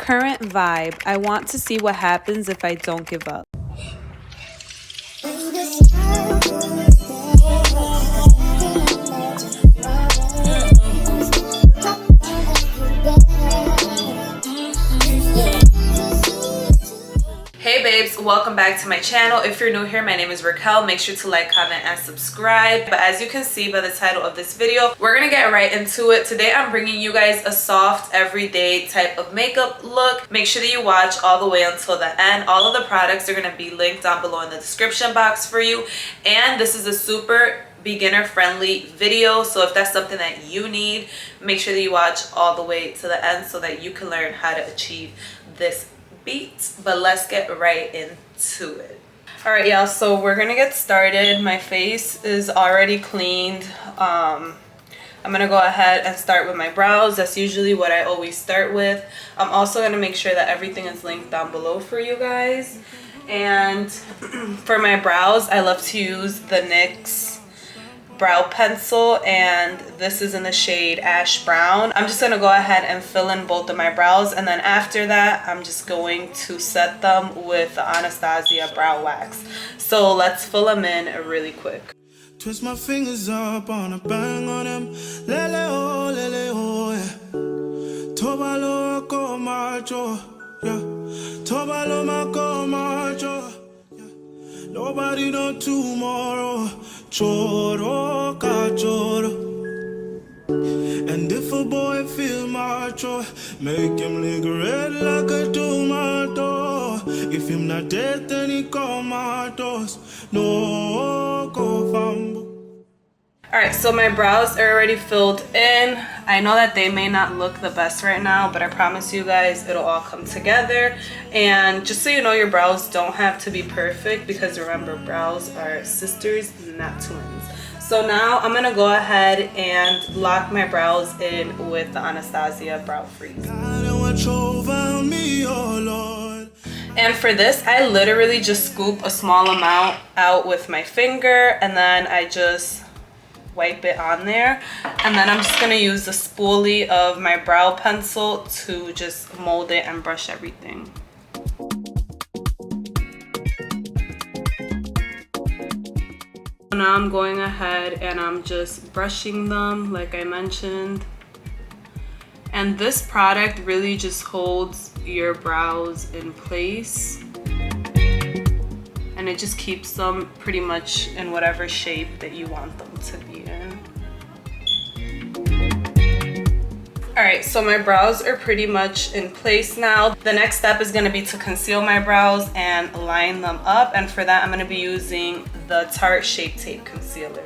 current vibe. I want to see what happens if I don't give up. Hey babes, welcome back to my channel. If you're new here, my name is Raquel. Make sure to like, comment, and subscribe. But as you can see by the title of this video, we're gonna get right into it. Today I'm bringing you guys a soft, everyday type of makeup look. Make sure that you watch all the way until the end. All of the products are gonna be linked down below in the description box for you. And this is a super beginner friendly video, so if that's something that you need, make sure that you watch all the way to the end so that you can learn how to achieve this beat. But let's get right into it. All right, y'all, so we're gonna get started. My face is already cleaned. I'm gonna go ahead and start with my brows. That's usually what I always start with. I'm also gonna make sure that everything is linked down below for you guys. And for my brows, I love to use the NYX brow pencil, and this is in the shade Ash Brown. I'm just gonna go ahead and fill in both of my brows, and then after that I'm just going to set them with the Anastasia brow wax. So let's fill them in really quick. Twist my fingers up on a bang on them. Lele oh, yeah. Tobalo ko macho, yeah. Tobalo mako macho, yeah. Nobody know tomorrow. Choro ka choro. And if a boy feel macho, make him lick red like a tomato. If him not dead, then he comatose. No go fambo. Alright, so my brows are already filled in. I know that they may not look the best right now, but I promise you guys it'll all come together. And just so you know, your brows don't have to be perfect, because remember, brows are sisters, not twins. So now I'm gonna go ahead and lock my brows in with the Anastasia Brow Freeze. And for this, I literally just scoop a small amount out with my finger, and then I just wipe it on there, and then I'm just gonna use the spoolie of my brow pencil to just mold it and brush everything. Now I'm going ahead and I'm just brushing them like I mentioned. And this product really just holds your brows in place, and it just keeps them pretty much in whatever shape that you want them to be in. Alright, so my brows are pretty much in place now. The next step is going to be to conceal my brows and line them up, and for that I'm going to be using the Tarte Shape Tape Concealer.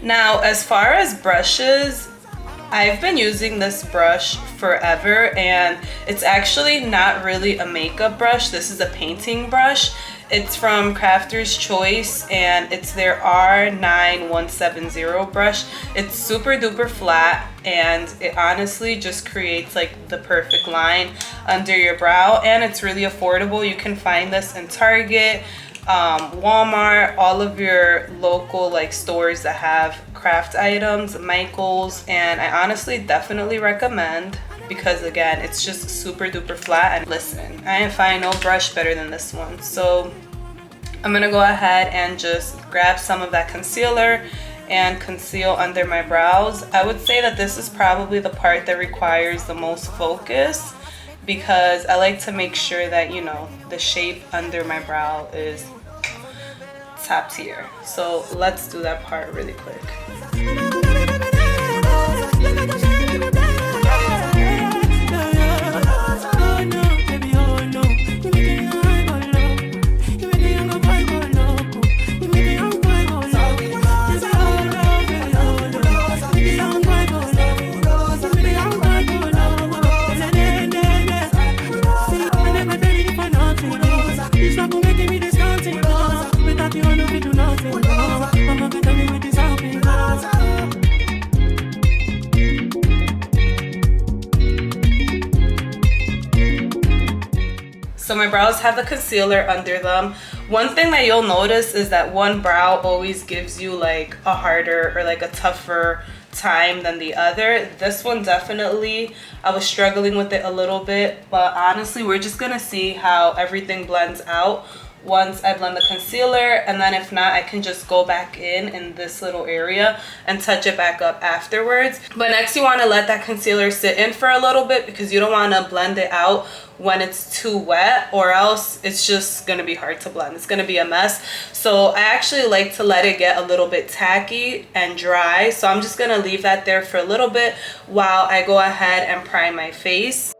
Now, as far as brushes, I've been using this brush forever, and it's actually not really a makeup brush. This is a painting brush. It's from Crafter's Choice, and it's their R9170 brush. It's super duper flat, and it honestly just creates like the perfect line under your brow, and it's really affordable. You can find this in Target, Walmart, all of your local like stores that have craft items, Michael's, and I honestly definitely recommend, because again, it's just super duper flat. And listen, I ain't find no brush better than this one. So I'm gonna go ahead and just grab some of that concealer and conceal under my brows. I would say that this is probably the part that requires the most focus, because I like to make sure that, you know, the shape under my brow is top tier. So let's do that part really quick. So my brows have the concealer under them. One thing that you'll notice is that one brow always gives you like a harder or like a tougher time than the other. This one definitely, I was struggling with it a little bit, but honestly, we're just gonna see how everything blends out once I blend the concealer, and then if not, I can just go back in this little area and touch it back up afterwards. But next, you want to let that concealer sit in for a little bit because you don't want to blend it out when it's too wet, or else it's just gonna be hard to blend. It's gonna be a mess. So I actually like to let it get a little bit tacky and dry, so I'm just gonna leave that there for a little bit while I go ahead and prime my face.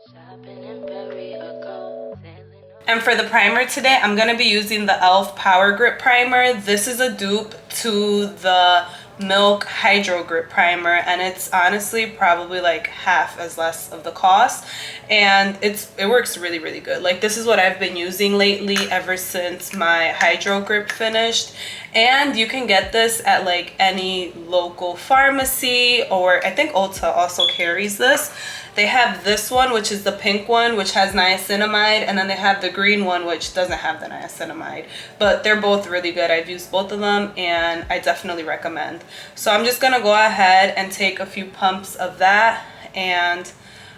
And for the primer today, I'm going to be using the e.l.f. Power Grip Primer. This is a dupe to the Milk Hydro Grip Primer, and it's honestly probably like half as less of the cost, and it works really, really good. Like, this is what I've been using lately ever since my Hydro Grip finished. And you can get this at like any local pharmacy, or I think Ulta also carries this. They have this one, which is the pink one, which has niacinamide, and then they have the green one, which doesn't have the niacinamide. But they're both really good. I've used both of them, and I definitely recommend. So I'm just gonna go ahead and take a few pumps of that, and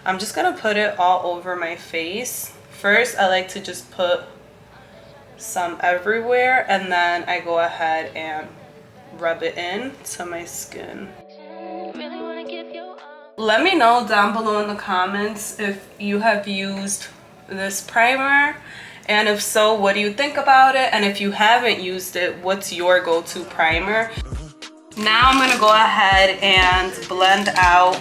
I'm just gonna put it all over my face. First, I like to just put some everywhere, and then I go ahead and rub it in to my skin. Let me know down below in the comments if you have used this primer, and if so, what do you think about it? And if you haven't used it, what's your go-to primer? Now I'm gonna go ahead and blend out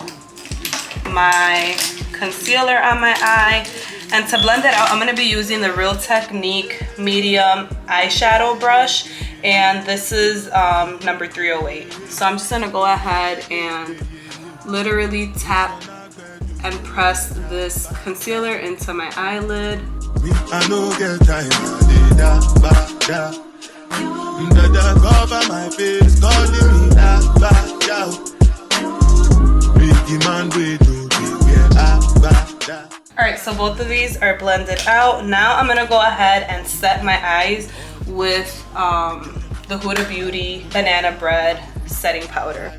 my concealer on my eye. And to blend it out, I'm gonna be using the Real Technique medium eyeshadow brush, and this is number 308. So I'm just gonna go ahead and literally tap and press this concealer into my eyelid. Alright, so both of these are blended out. Now I'm gonna go ahead and set my eyes with the Huda Beauty Banana Bread setting powder.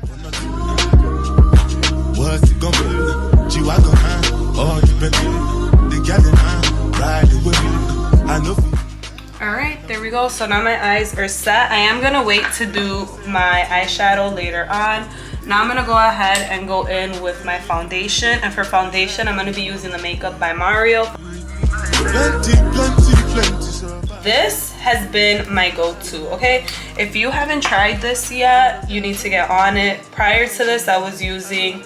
Alright, there we go. So now my eyes are set. I am gonna wait to do my eyeshadow later on. Now I'm gonna go ahead and go in with my foundation, and for foundation I'm gonna be using the Makeup by Mario. This has been my go-to, okay? If you haven't tried this yet, you need to get on it. Prior to this, I was using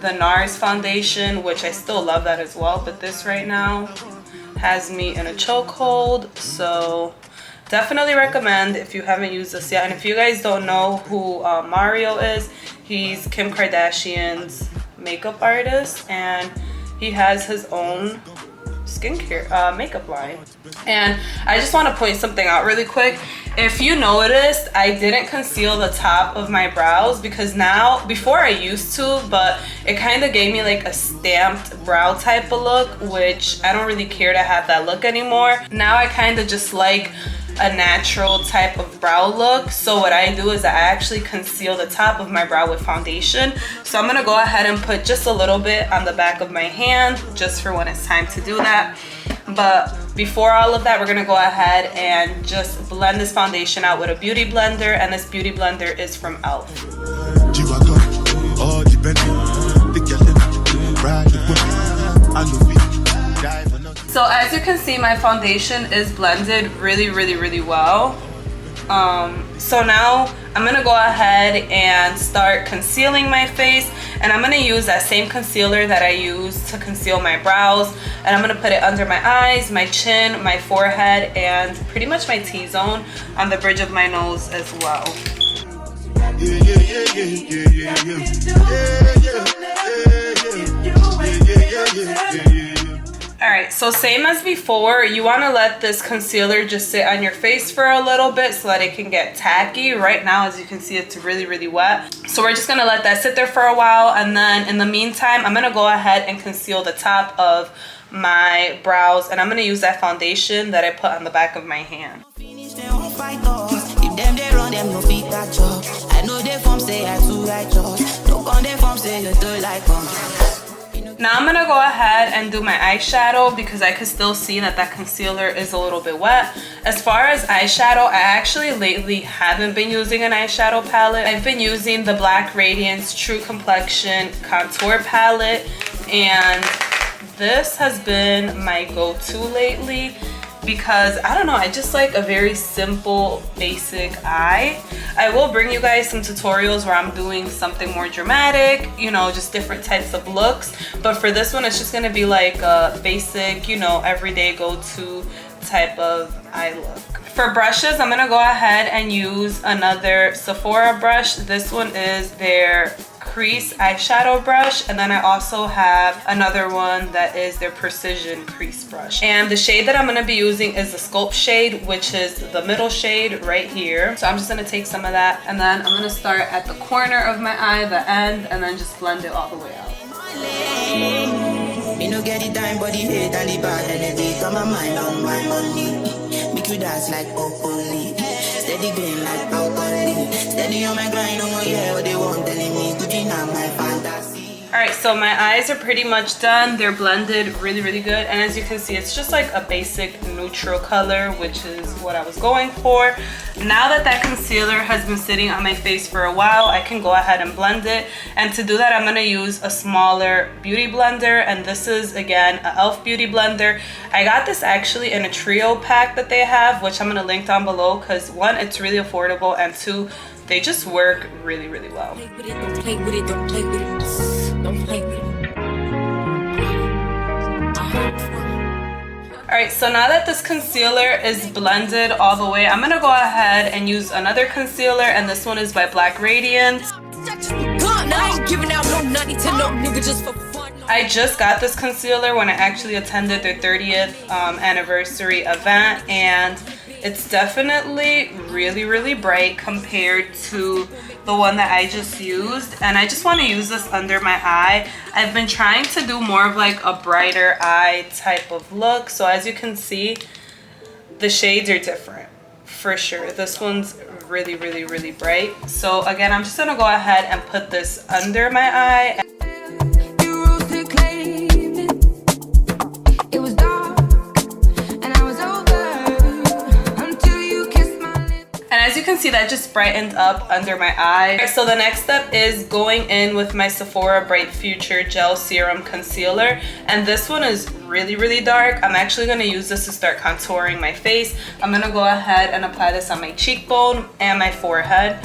the NARS foundation, which I still love that as well, but this right now has me in a chokehold, so definitely recommend if you haven't used this yet. And if you guys don't know who Mario is, he's Kim Kardashian's makeup artist, and he has his own skincare makeup line. And I just want to point something out really quick. If you noticed, I didn't conceal the top of my brows, because now, before I used to, but it kind of gave me like a stamped brow type of look, which I don't really care to have that look anymore. Now I kind of just like a natural type of brow look. So what I do is I actually conceal the top of my brow with foundation. So I'm gonna go ahead and put just a little bit on the back of my hand, just for when it's time to do that. But before all of that, we're gonna go ahead and just blend this foundation out with a beauty blender, and this beauty blender is from e.l.f. So as you can see, my foundation is blended really, really, really well. So now I'm gonna go ahead and start concealing my face, and I'm gonna use that same concealer that I use to conceal my brows, and I'm gonna put it under my eyes, my chin, my forehead, and pretty much my T-zone on the bridge of my nose as well. Alright, so same as before, you want to let this concealer just sit on your face for a little bit so that it can get tacky. Right now, as you can see, it's really, really wet. So we're just going to let that sit there for a while, and then in the meantime, I'm going to go ahead and conceal the top of my brows, and I'm going to use that foundation that I put on the back of my hand. If them they run, them no fit catch up. I know they form say I too righteous. No Now I'm gonna go ahead and do my eyeshadow because I can still see that that concealer is a little bit wet. As far as eyeshadow, I actually lately haven't been using an eyeshadow palette. I've been using the Black Radiance True Complexion Contour Palette, and this has been my go-to lately because I don't know, I just like a very simple, basic eye. I will bring you guys some tutorials where I'm doing something more dramatic, you know, just different types of looks. But for this one, it's just gonna be like a basic, you know, everyday go-to type of eye look. For brushes, I'm gonna go ahead and use another Sephora brush. This one is their crease eyeshadow brush, and then I also have another one that is their precision crease brush, and the shade that I'm going to be using is the Sculpt shade, which is the middle shade right here. So I'm just going to take some of that, and then I'm going to start at the corner of my eye, the end, and then just blend it all the way out. Me no get the time, but the hate and the bad energy. Got my mind on my money. Make you dance like broccoli. Steady going like broccoli. Steady on my grind, oh yeah, what they want telling me. Could you not my fantasy? Alright, so my eyes are pretty much done. They're blended really, really good. And as you can see, it's just like a basic neutral color, which is what I was going for. Now that that concealer has been sitting on my face for a while, I can go ahead and blend it. And to do that, I'm going to use a smaller beauty blender. And this is, again, an e.l.f. beauty blender. I got this actually in a trio pack that they have, which I'm going to link down below because one, it's really affordable, and two, they just work really, really well. Don't play with it, don't play with it. Don't play with it. Alright, so now that this concealer is blended all the way, I'm going to go ahead and use another concealer, and this one is by Black Radiance. I just got this concealer when I actually attended their 30th anniversary event, and it's definitely really, really bright compared to the one that I just used, and I just want to use this under my eye. I've been trying to do more of like a brighter eye type of look, so as you can see, the shades are different for sure. This one's really, really, really bright. So again, I'm just gonna go ahead and put this under my eye. And as you can see, that just brightened up under my eye. So the next step is going in with my Sephora Bright Future Gel Serum Concealer. And this one is really, really dark. I'm actually going to use this to start contouring my face. I'm going to go ahead and apply this on my cheekbone and my forehead.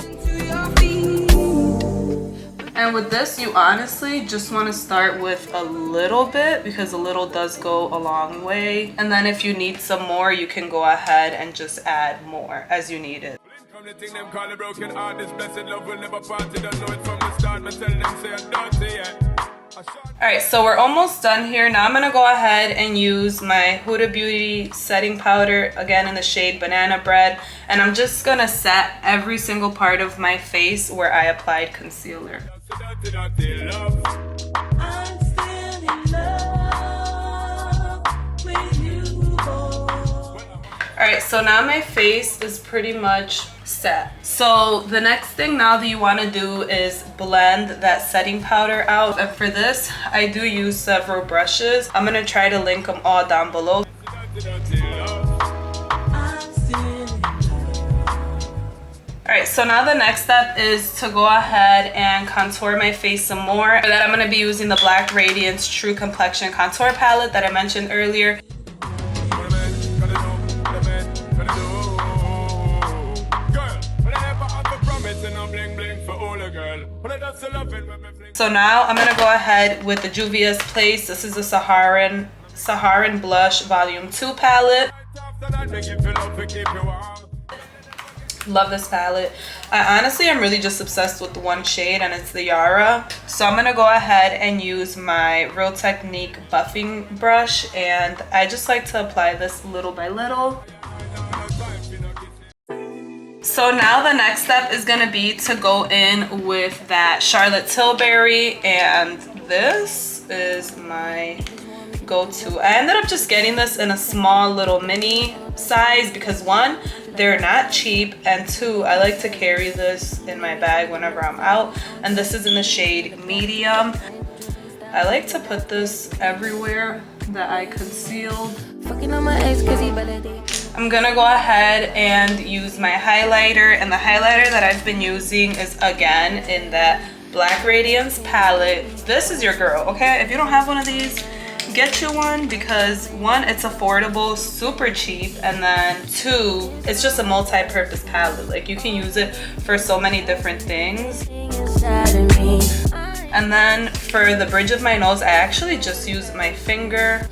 And with this, you honestly just want to start with a little bit because a little does go a long way. And then if you need some more, you can go ahead and just add more as you need it. Alright, so we're almost done here. Now I'm going to go ahead and use my Huda Beauty setting powder, again in the shade Banana Bread. And I'm just going to set every single part of my face where I applied concealer. Alright, so now my face is pretty much set. So the next thing now that you want to do is blend that setting powder out. And for this, I do use several brushes. I'm going to try to link them all down below. Alright, so now the next step is to go ahead and contour my face some more. For that, I'm going to be using the Black Radiance True Complexion Contour Palette that I mentioned earlier. So now I'm going to go ahead with the Juvia's Place. This is the Saharan Blush Volume 2 palette. Love this palette. I honestly am really just obsessed with the one shade, and it's the Yara. So I'm going to go ahead and use my Real Technique buffing brush, and I just like to apply this little by little. So now the next step is going to be to go in with that Charlotte Tilbury, and this is my go-to. I ended up just getting this in a small little mini size because one, They're not cheap, and 2, I like to carry this in my bag whenever I'm out, and this is in the shade medium. I like to put this everywhere that I concealed. I'm gonna go ahead and use my highlighter, and the highlighter that I've been using is again in that Black Radiance palette. This is your girl, okay? If you don't have one of these, get you one, because 1, it's affordable, super cheap, and then 2, it's just a multi-purpose palette. Like, you can use it for so many different things. And then for the bridge of my nose, I actually just use my finger.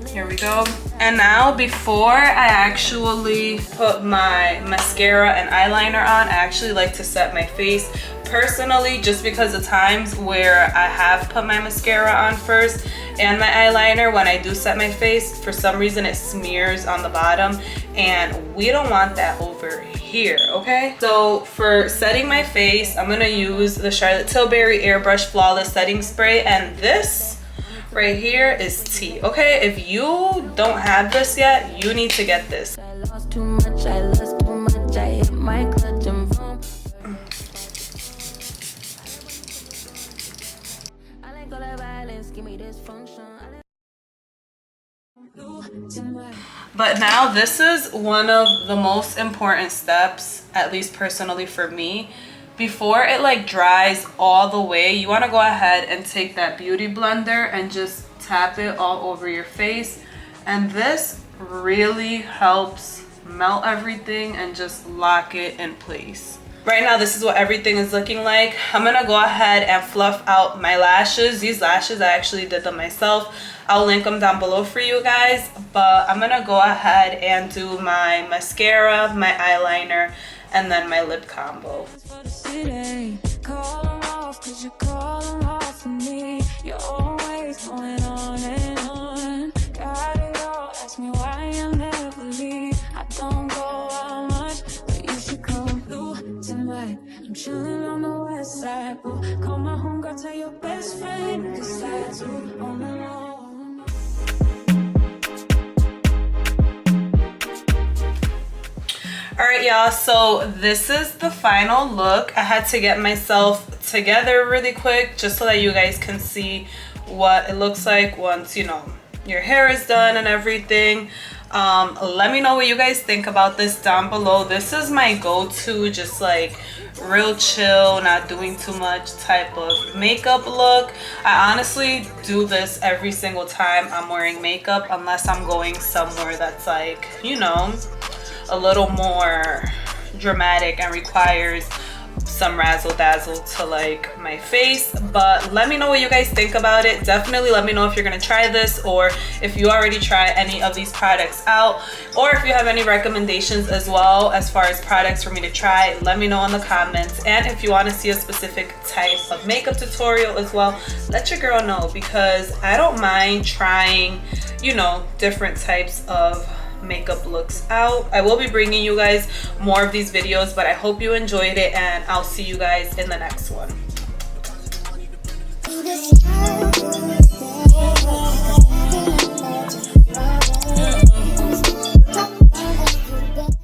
Here we go. And now, before I actually put my mascara and eyeliner on, I actually like to set my face personally, just because of times where I have put my mascara on first and my eyeliner, when I do set my face, for some reason it smears on the bottom, and we don't want that over here, okay? So for setting my face, I'm gonna use the Charlotte Tilbury Airbrush Flawless Setting Spray, and this right here is tea, okay? If you don't have this yet, you need to get this. I lost too much, I hit my clutch and vroom. I like all that violence, give me this function. But now this is one of the most important steps, at least personally for me. Before it like dries all the way, you want to go ahead and take that beauty blender and just tap it all over your face, and this really helps melt everything and just lock it in place. Right now, this is what everything is looking like. I'm gonna go ahead and fluff out my lashes. These lashes, I actually did them myself. I'll link them down below for you guys, but I'm gonna go ahead and do my mascara, my eyeliner, and then my lip combo. I'm chilling on the west side. Call my homegirl, tell your best friend, cause I too on the low. Alright y'all, so this is the final look. I had to get myself together really quick just so that you guys can see what it looks like once, you know, your hair is done and everything. Let me know what you guys think about this down below. This is my go-to, just like real chill, not doing too much type of makeup look. I honestly do this every single time I'm wearing makeup, unless I'm going somewhere that's like, you know, a little more dramatic and requires some razzle dazzle to like my face. But let me know what you guys think about it. Definitely let me know if you're gonna try this, or if you already tried any of these products out, or if you have any recommendations as well as far as products for me to try. Let me know in the comments. And if you want to see a specific type of makeup tutorial as well, let your girl know, because I don't mind trying, you know, different types of makeup looks out. I will be bringing you guys more of these videos, but I hope you enjoyed it, and I'll see you guys in the next one.